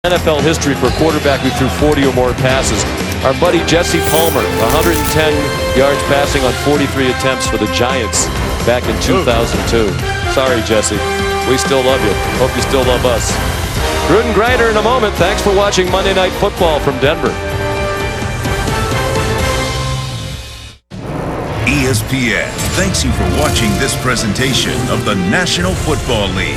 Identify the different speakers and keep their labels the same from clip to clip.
Speaker 1: NFL history for a quarterback who threw 40 or more passes. Our buddy Jesse Palmer, 110 yards passing on 43 attempts for the Giants back in 2002. Sorry, Jesse. We still love you. Hope you still love us. Gruden Grider in a moment. Thanks for watching Monday Night Football from Denver.
Speaker 2: ESPN thanks you for watching this presentation of the National Football League.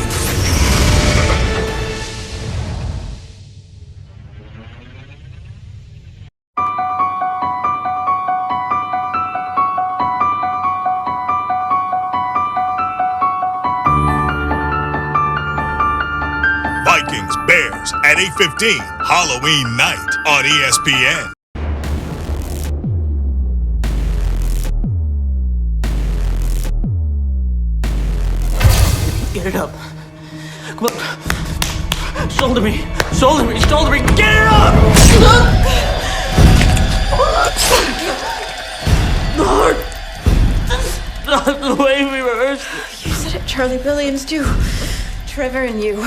Speaker 3: Vikings Bears at 8:15 Halloween night on ESPN.
Speaker 4: Get it up. Come on. Shoulder me. Shoulder me. Shoulder me. Get it up! Lord! That's not the way we rehearsed it.
Speaker 5: You said it, Charlie, billions do. Trevor and you.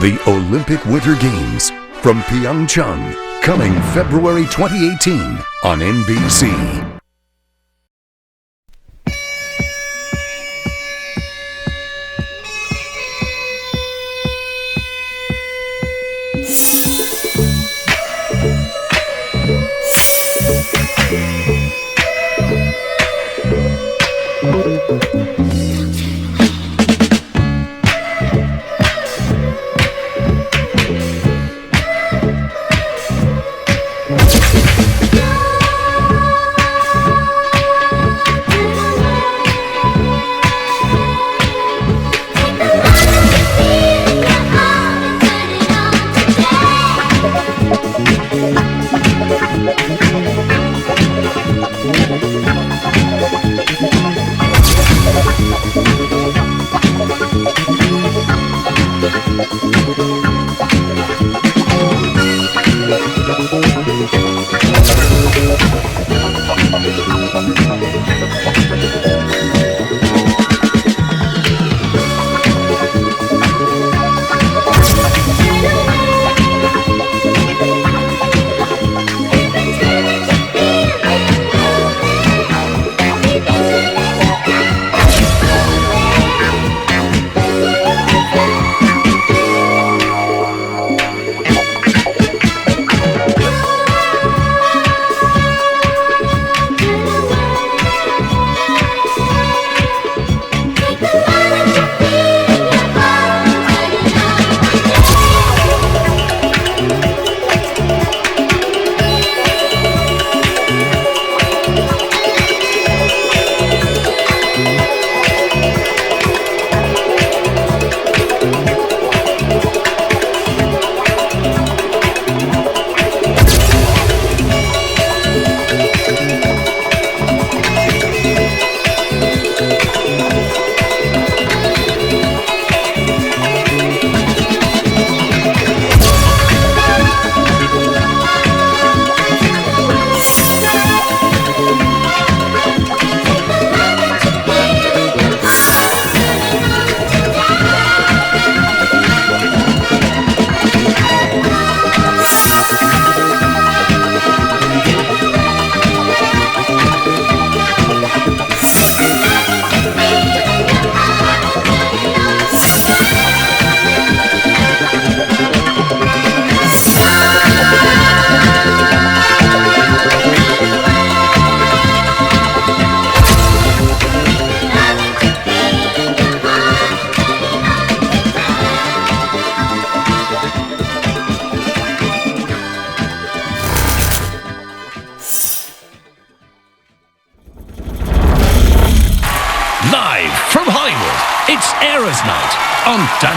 Speaker 6: The Olympic Winter Games from Pyeongchang, coming February 2018 on NBC.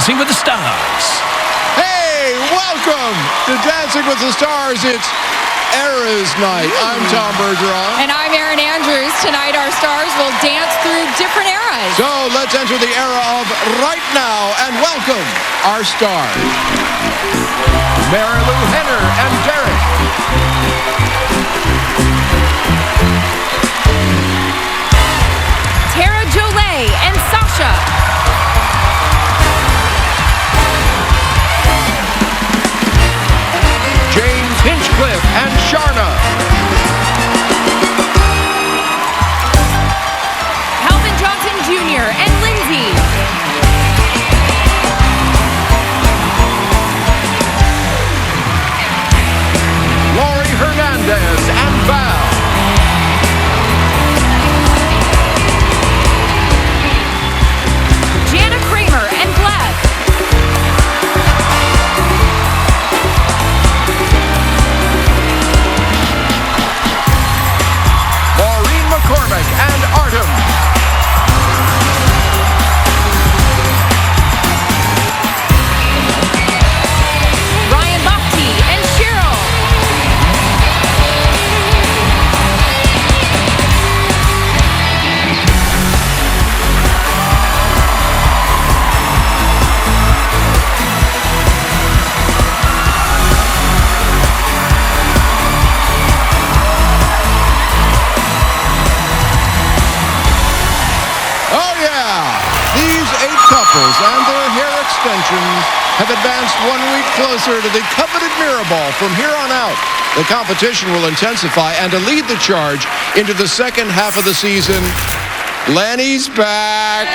Speaker 7: Dancing with the Stars.
Speaker 8: Hey, welcome to Dancing with the Stars. It's Eras Night. I'm Tom Bergeron.
Speaker 9: And I'm Erin Andrews. Tonight our stars will dance through different eras.
Speaker 8: So let's enter the era of right now and welcome our stars. Mary Lou Henner and Derek couples and their hair extensions have advanced 1 week closer to the coveted mirror ball. From here on out, the competition will intensify, and to lead the charge into the second half of the season, Lenny's back.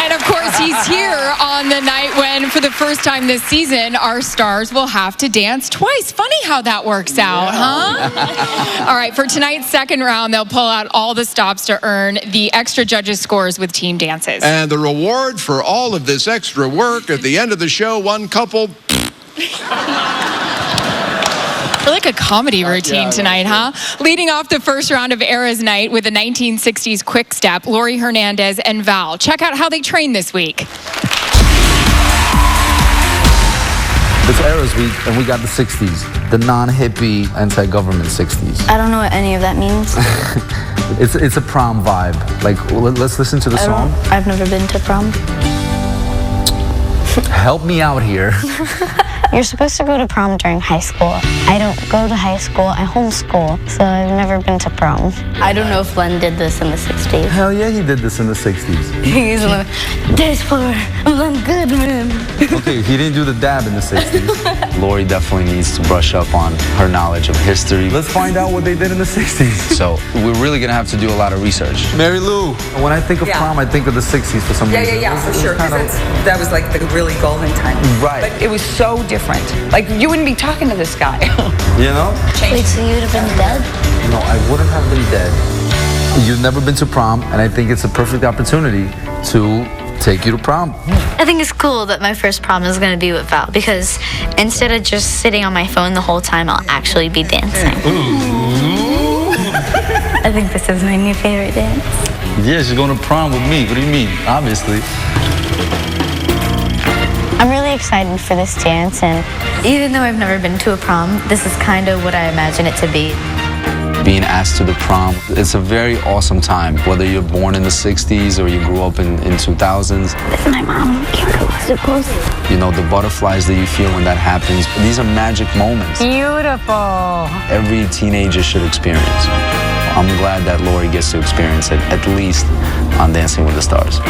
Speaker 9: And of course, he's here on the night when, for the first time this season, our stars will have to dance twice. Funny how that works out, huh? All right, for tonight's second round, they'll pull out all the stops to earn the extra judges' scores with team dances.
Speaker 8: And the reward for all of this extra work at the end of the show, one couple...
Speaker 9: Like a comedy routine tonight, huh? Leading off the first round of Eras Night with the 1960s Quickstep, Laurie Hernandez and Val. Check out how they trained this week.
Speaker 10: It's Eras Week, and we got the 60s, the non-hippie, anti-government 60s.
Speaker 5: I don't know what any of that means.
Speaker 10: It's a prom vibe. Like, let's listen to the song.
Speaker 5: I've never been to prom.
Speaker 10: Help me out here.
Speaker 11: You're supposed to go to prom during high school. I don't go to high school, I homeschool, so I've never been to prom.
Speaker 5: I don't know if Len did this in the 60s.
Speaker 10: Hell yeah, he did this in the 60s.
Speaker 11: He's like, there's for Len Goodman.
Speaker 10: Okay, he didn't do the dab in the 60s. Laurie definitely needs to brush up on her knowledge of history. Let's find out what they did in the 60s. So we're really gonna have to do a lot of research. Mary Lou, when I think of prom, I think of the 60s for some reason.
Speaker 12: Yeah, for sure, because that was like the really golden time.
Speaker 10: Right.
Speaker 12: But it was so different. Like, you wouldn't be talking to this guy.
Speaker 10: You know?
Speaker 11: Wait, so you would have been dead?
Speaker 10: No, I wouldn't have been dead. You've never been to prom, and I think it's a perfect opportunity to take you to prom.
Speaker 11: I think it's cool that my first prom is going to be with Val, because instead of just sitting on my phone the whole time, I'll actually be dancing. I think this is my new favorite dance.
Speaker 10: Yeah, she's going to prom with me. What do you mean? Obviously.
Speaker 11: I'm really excited for this dance, and even though I've never been to a prom, this is kind of what I imagine it to be.
Speaker 10: Being asked to the prom, it's a very awesome time, whether you're born in the 60s or you grew up in 2000s.
Speaker 11: With my mom, can't go so close.
Speaker 10: You know, the butterflies that you feel when that happens, these are magic moments.
Speaker 11: Beautiful.
Speaker 10: Every teenager should experience. I'm glad that Laurie gets to experience it, at least on Dancing with the Stars.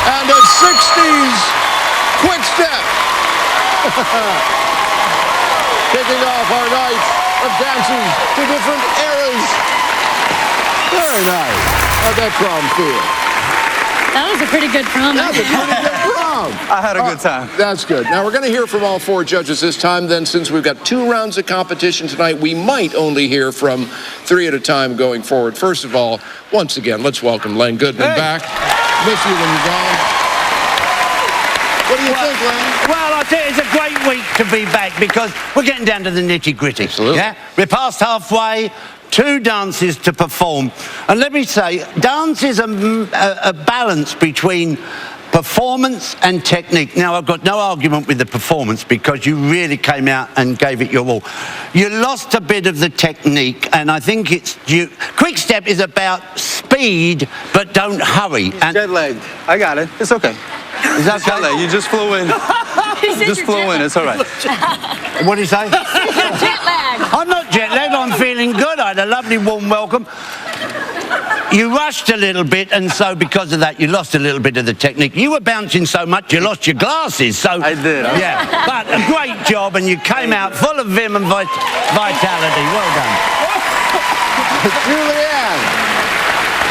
Speaker 10: And a 60s Quickstep. Kicking off our night of dances to different eras. Very nice. How'd that prom feel?
Speaker 11: That was a pretty good prom.
Speaker 8: That was a pretty good prom.
Speaker 10: I had a good time.
Speaker 8: That's good. Now, we're going to hear from all four judges this time. Then, since we've got 2 rounds of competition tonight, we might only hear from 3 at a time going forward. First of all, once again, let's welcome Len Goodman back. Miss you when you're gone. What do you think, Len?
Speaker 13: Well, I think it's a great week to be back because we're getting down to the nitty-gritty.
Speaker 8: Absolutely.
Speaker 13: Yeah? We're past halfway. 2 dances to perform. And let me say, dance is a balance between Performance and technique. Now, I've got no argument with the performance because you really came out and gave it your all. You lost a bit of the technique, and I think it's due. Quickstep is about speed, but don't hurry. And
Speaker 10: Jet lagged. I got it. It's okay.
Speaker 13: Is that
Speaker 10: jet lag? You just flew in. Just flew in. It's all right.
Speaker 13: What do you say?
Speaker 11: Jet lag.
Speaker 13: I'm not jet lagged. I'm feeling good. I had a lovely warm welcome. You rushed a little bit, and so because of that, you lost a little bit of the technique. You were bouncing so much, you lost your glasses. So
Speaker 10: I did.
Speaker 13: Yeah, but a great job, and you came out full of vim and vitality. Well done.
Speaker 8: Julianne.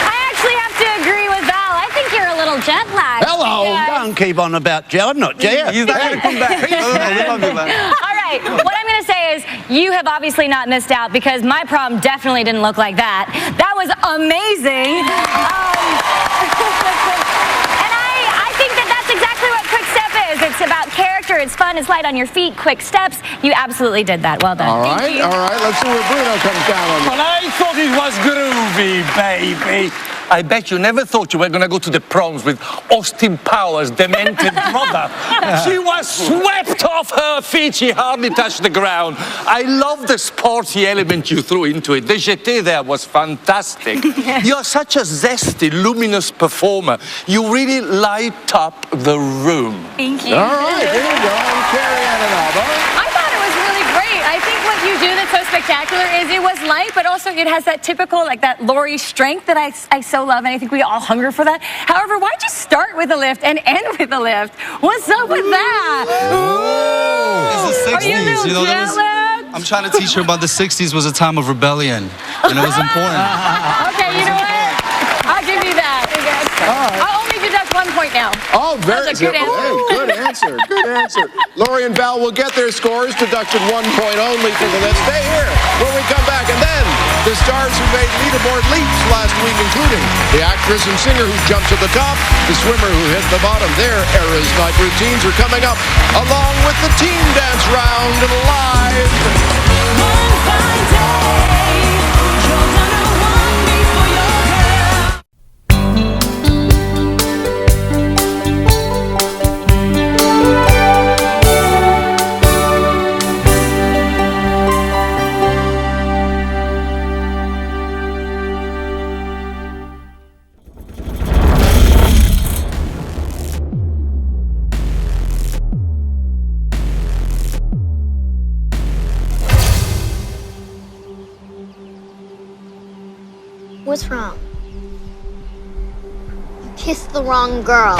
Speaker 11: I actually have to agree with Val. I think you're a little jet lagged.
Speaker 13: Hello. Don't keep on about jet. I'm not jet.
Speaker 10: He's not going to come back.
Speaker 14: All right, what I'm going to say is you have obviously not missed out because my prom definitely didn't look like that. That was amazing. And I think that that's exactly what Quickstep is. It's about character, it's fun, it's light on your feet, quick steps. You absolutely did that. Well done.
Speaker 8: All right. Let's see where Bruno comes down on this.
Speaker 15: Well, I thought it was groovy, baby. I bet you never thought you were going to go to the proms with Austin Powers' demented brother. She was swept off her feet. She hardly touched the ground. I love the sporty element you threw into it. The jeté there was fantastic. You're such a zesty, luminous performer. You really light up the room.
Speaker 14: Thank you.
Speaker 8: All right, here we go. Carrie Ann Inaba.
Speaker 14: I thought it was really great. I think what you do that's so spectacular is it was light, but also it has that typical, like that Laurie strength that I so love, and I think we all hunger for that. However, why'd you start with a lift and end with a lift? What's up with that? Ooh.
Speaker 10: It's the 60s.
Speaker 14: Are you a little jet lagged?
Speaker 10: I'm trying to teach her about the 60s was a time of rebellion, and it was important.
Speaker 14: Okay, you know what? I'll give you that. I'll only deduct 1 point now.
Speaker 8: Oh, very
Speaker 14: good answer.
Speaker 8: Hey, good answer. Good answer. Laurie and Val will get their scores, deducted 1 point only for the list. Stay here when we come back. And then the stars who made leaderboard leaps last week, including the actress and singer who jumped to the top, the swimmer who hit the bottom. Their Eras Night routines are coming up, along with the team dance round live.
Speaker 16: One fine day, you're gonna want me for your girl.
Speaker 17: What's wrong? You kissed the wrong girl.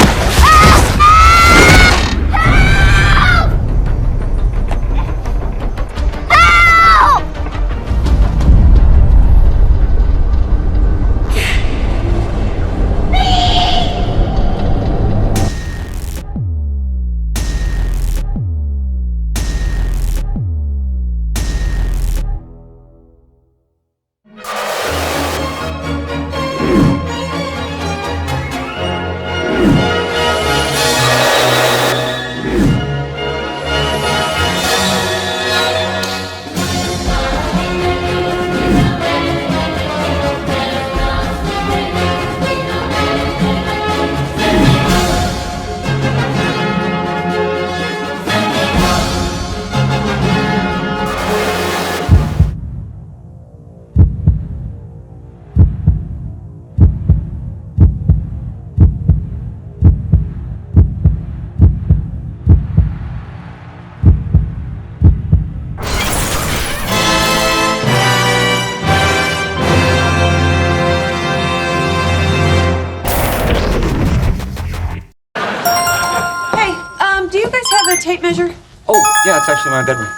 Speaker 12: Tape measure?
Speaker 10: Oh, yeah, it's actually my bedroom.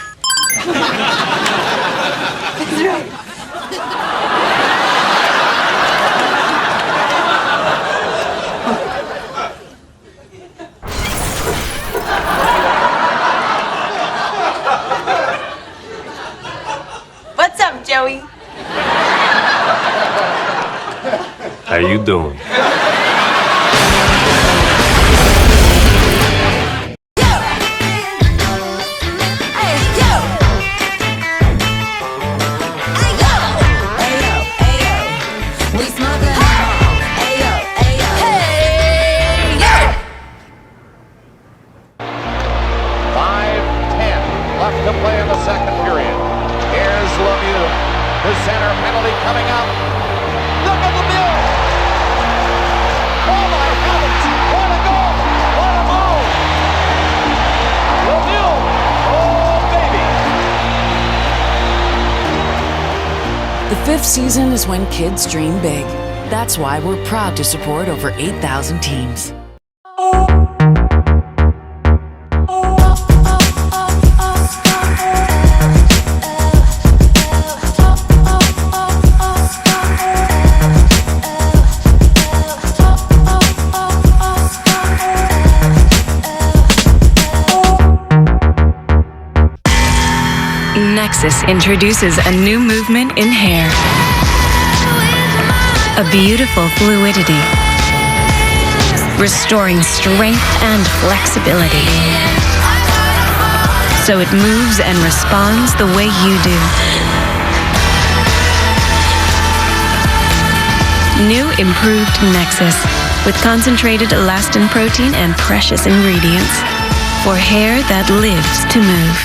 Speaker 12: That's right. What's up, Joey?
Speaker 18: How you doing?
Speaker 8: The center penalty coming up. Look at the mill. Oh my heavens. What a goal. What a move. The mill. Oh baby.
Speaker 19: The fifth season is when kids dream big. That's why we're proud to support over 8,000 teams.
Speaker 20: Nexus introduces a new movement in hair. A beautiful fluidity. Restoring strength and flexibility. So it moves and responds the way you do. New improved Nexus with concentrated elastin protein and precious ingredients for hair that lives to move.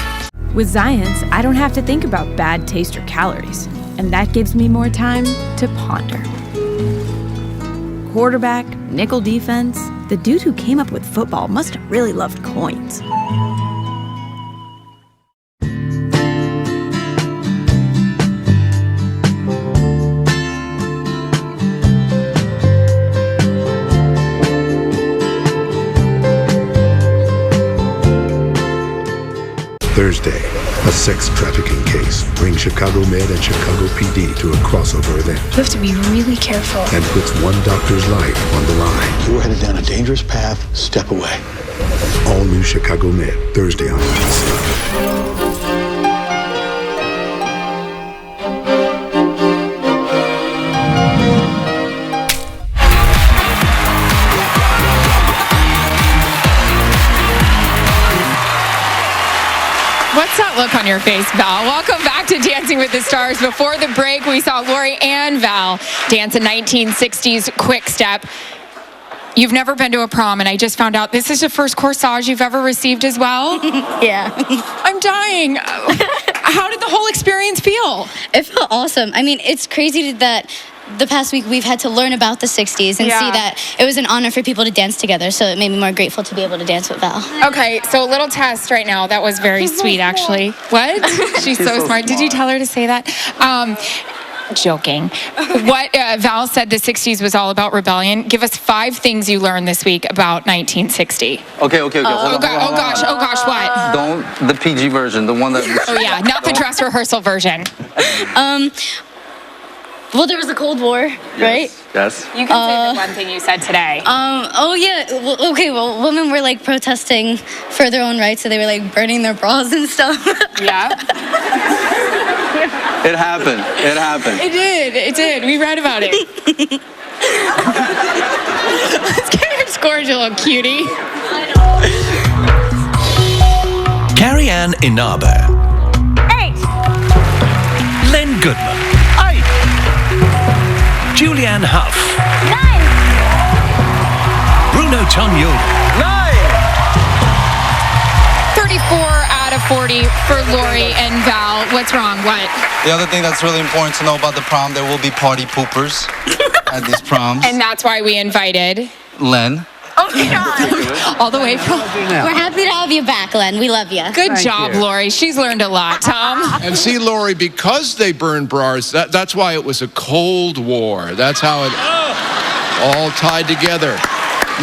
Speaker 21: With Zions, I don't have to think about bad taste or calories, and that gives me more time to ponder. Quarterback, nickel defense, the dude who came up with football must have really loved coins.
Speaker 22: Thursday, a sex trafficking case brings Chicago Med and Chicago PD to a crossover event.
Speaker 23: You have to be really careful.
Speaker 22: And puts one doctor's life on the line.
Speaker 24: We're headed down a dangerous path. Step away.
Speaker 22: All new Chicago Med, Thursday on NBC.
Speaker 9: What's that look on your face, Val? Welcome back to Dancing with the Stars. Before the break, we saw Laurie and Val dance a 1960s Quickstep. You've never been to a prom, and I just found out this is the first corsage you've ever received as well?
Speaker 11: Yeah.
Speaker 9: I'm dying. How did the whole experience feel?
Speaker 11: It felt awesome. I mean, it's crazy that the past week we've had to learn about the 60s and see that it was an honor for people to dance together, so it made me more grateful to be able to dance with Val.
Speaker 9: Okay, so a little test right now. That was very sweet, actually. What? She's so smart. Did you tell her to say that? Joking. What Val said the 60s was all about rebellion. Give us 5 things you learned this week about 1960.
Speaker 10: Okay.
Speaker 9: Oh gosh, what?
Speaker 10: Don't the PG version, the one that.
Speaker 9: Oh yeah, not the dress rehearsal version.
Speaker 11: Well, there was the Cold War, right?
Speaker 10: Yes.
Speaker 9: You can say the one thing you said today.
Speaker 11: Well, women were like protesting for their own rights, so they were like burning their bras and stuff.
Speaker 9: Yeah.
Speaker 10: It happened.
Speaker 9: It did. We read about it. Let's get your scores, you little cutie.
Speaker 7: Carrie Ann Inaba.
Speaker 14: 8.
Speaker 7: Len Goodman. 8. Julianne Hough.
Speaker 14: 9.
Speaker 7: Bruno Tonioli.
Speaker 9: 34 out of 40 for Laurie and Val. What's wrong? What?
Speaker 10: The other thing that's really important to know about the prom, there will be party poopers at these proms.
Speaker 9: And that's why we invited
Speaker 10: Len.
Speaker 9: Oh, God. All the way from...
Speaker 11: We're happy to have you back, Len. We love you.
Speaker 9: Good job, Laurie. She's learned a lot. Tom?
Speaker 8: And see, Laurie, because they burned bras, that's why it was a Cold War. That's how it all tied together.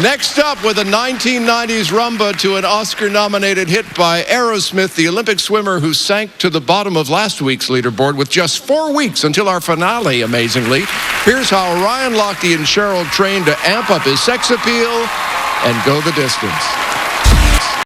Speaker 8: Next up, with a 1990s rumba to an Oscar-nominated hit by Aerosmith, the Olympic swimmer who sank to the bottom of last week's leaderboard with just 4 weeks until our finale, amazingly. Here's how Ryan Lochte and Cheryl trained to amp up his sex appeal and go the distance.